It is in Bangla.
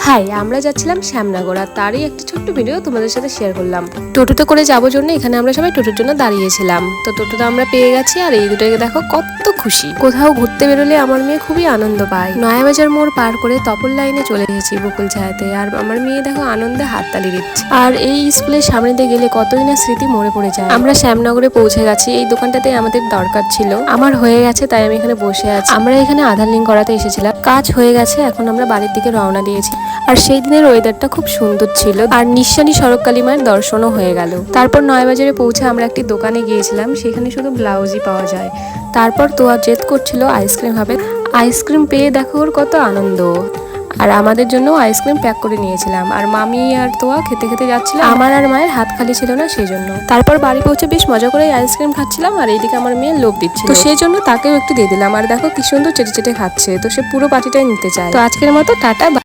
হাই, আমরা যাচ্ছিলাম শ্যামনগর, আর তারই একটা ছোট্ট ভিডিও তোমাদের সাথে শেয়ার করলাম। টোটোতে করে যাবো জন্য এখানে আমরা সবাই টোটোর জন্য দাঁড়িয়েছিলাম। তো টোটোটা আমরা পেয়ে গেছি, আর এই দুটোকে দেখো কত খুশি। কোথাও ঘুরতে বেরোলে আমার মেয়ে খুবই আনন্দ পায়। নয়াবাজার মোড় পার করে তপল লাইনে চলে এসেছি বকুল ছায়াতে, আর আমার মেয়ে দেখো আনন্দে হাততালি দিচ্ছে। আর এই স্কুলের সামনে দিয়ে গেলে কতই না স্মৃতি মনে পড়ে যায়। আমরা শ্যামনগরে পৌঁছে গেছি। এই দোকানটাতে আমাদের দরকার ছিল, আমার হয়ে গেছে, তাই আমি এখানে বসে আছি। আমরা এখানে আধার লিঙ্ক করাতে এসেছিলাম, কাজ হয়ে গেছে, এখন আমরা বাড়ির দিকে রওনা দিয়েছি। আর সেই দিনের ওয়েদারটা খুব সুন্দর ছিল, আর নিঃসানী সড়ককালী মায়ের দর্শনও হয়ে গেল। তারপর নয়াবাজারে পৌঁছে আমরা একটি দোকানে গিয়েছিলাম, সেখানে শুধু ব্লাউজই পাওয়া যায়। তারপর তোয়া জেদ করছিল আইসক্রিম হবে, আইসক্রিম পেয়ে দেখো ওর কত আনন্দ। আর আমাদের জন্য আইসক্রিম প্যাক করে নিয়েছিলাম, আর মামি আর তোয়া খেতে খেতে যাচ্ছিল, আমার আর মায়ের হাত খালি ছিল না সেই জন্য। তারপর বাড়ি পৌঁছে বেশ মজা করে আইসক্রিম খাচ্ছিলাম, আর এইদিকে আমার মেয়ে লোভ দিচ্ছিল, তো সেই জন্য তাকেও একটু দিয়ে দিলাম। আর দেখো কি সুন্দর চেটে চেটে খাচ্ছে, তো সে পুরো পাটিটাই নিতে চায়। তো আজকের মতো টাটা।